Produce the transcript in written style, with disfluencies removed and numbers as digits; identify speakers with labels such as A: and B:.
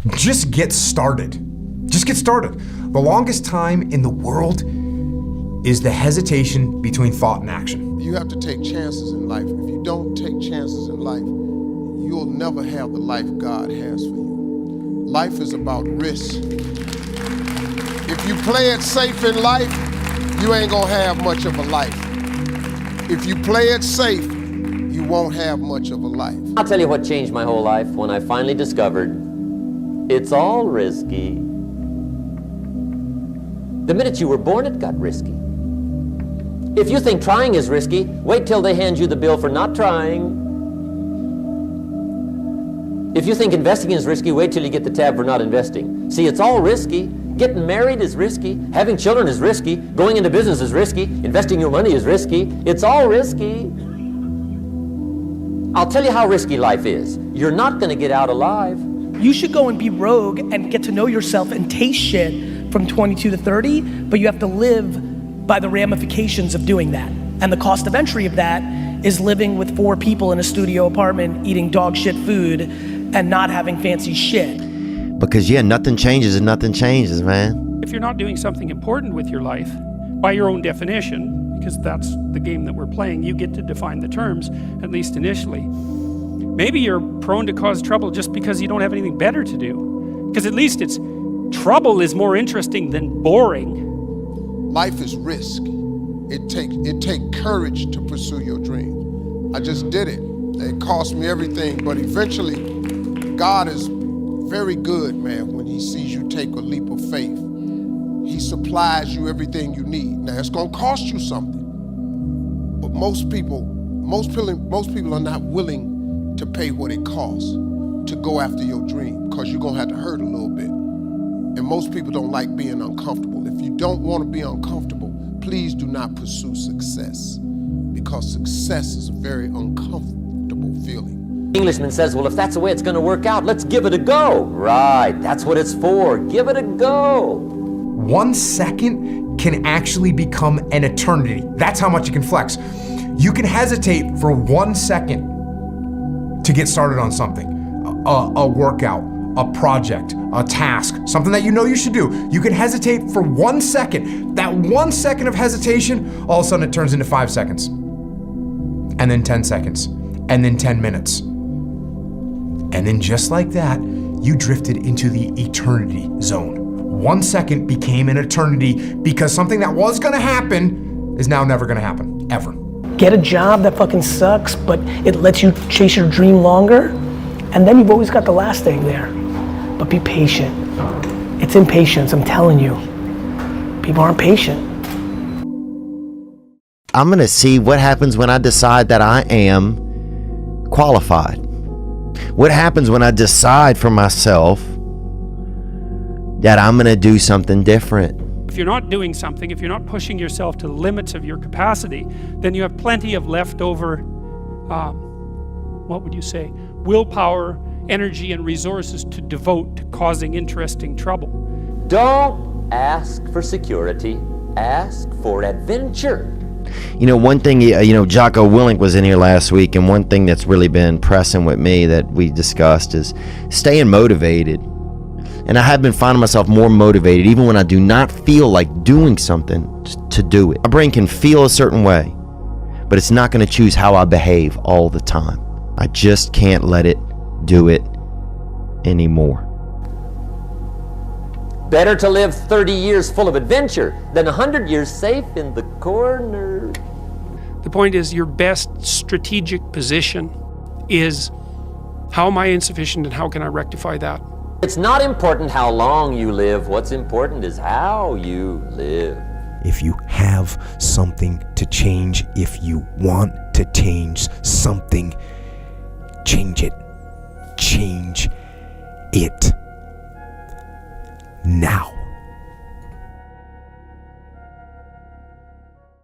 A: Just get started. Just get started. The longest time in the world is the hesitation between thought and action.
B: You have to take chances in life. If you don't take chances in life, you'll never have the life God has for you. Life is about risk. If you play it safe in life, you ain't gonna have much of a life. If you play it safe, you won't have much of a life.
C: I'll tell you what changed my whole life when I finally discovered it's all risky. The minute you were born, it got risky. If you think trying is risky, wait till they hand you the bill for not trying. If you think investing is risky, wait till you get the tab for not investing. See, it's all risky. Getting married is risky. Having children is risky. Going into business is risky. Investing your money is risky. It's all risky. I'll tell you how risky life is. You're not going to get out alive.
D: You should go and be rogue and get to know yourself and taste shit from 22 to 30, but you have to live by the ramifications of doing that. And the cost of entry of that is living with 4 people in a studio apartment, eating dog shit food, and not having fancy shit.
E: Because yeah, nothing changes and nothing changes, man.
F: If you're not doing something important with your life, by your own definition, because that's the game that we're playing, you get to define the terms, at least initially. Maybe you're prone to cause trouble just because you don't have anything better to do. Because at least trouble is more interesting than boring.
B: Life is risk. It take courage to pursue your dream. I just did it. It cost me everything, but eventually, God is very good, man, when he sees you take a leap of faith. He supplies you everything you need. Now, it's gonna cost you something, but most people are not willing to pay what it costs to go after your dream, because you're gonna have to hurt a little bit. And most people don't like being uncomfortable. If you don't want to be uncomfortable, please do not pursue success, because success is a very uncomfortable feeling.
C: Englishman says, well, if that's the way it's going to work out, let's give it a go. Right, that's what it's for. Give it a go.
A: 1 second can actually become an eternity. That's how much you can flex. You can hesitate for 1 second to get started on something, a workout, a project, a task, something that you know you should do. You can hesitate for 1 second. That 1 second of hesitation, all of a sudden it turns into 5 seconds, and then 10 seconds, and then 10 minutes. And then just like that, you drifted into the eternity zone. 1 second became an eternity because something that was gonna happen is now never gonna happen, ever.
D: Get a job that fucking sucks, but it lets you chase your dream longer, and then you've always got the last thing there. But be patient. It's impatience, I'm telling you. People aren't patient.
E: I'm gonna see what happens when I decide that I am qualified. What happens when I decide for myself that I'm gonna do something different?
F: If you're not doing something, if you're not pushing yourself to the limits of your capacity, then you have plenty of leftover, what would you say, willpower, energy, and resources to devote to causing interesting trouble.
C: Don't ask for security, ask for adventure.
E: You know, one thing, Jocko Willink was in here last week, and one thing that's really been pressing with me that we discussed is staying motivated. And I have been finding myself more motivated, even when I do not feel like doing something, to do it. My brain can feel a certain way, but it's not going to choose how I behave all the time. I just can't let it do it anymore.
C: Better to live 30 years full of adventure than 100 years safe in the corner.
F: The point is, your best strategic position is, how am I insufficient and how can I rectify that?
C: It's not important how long you live. What's important is how you live.
G: If you have something to change, if you want to change something, change it. Change it now.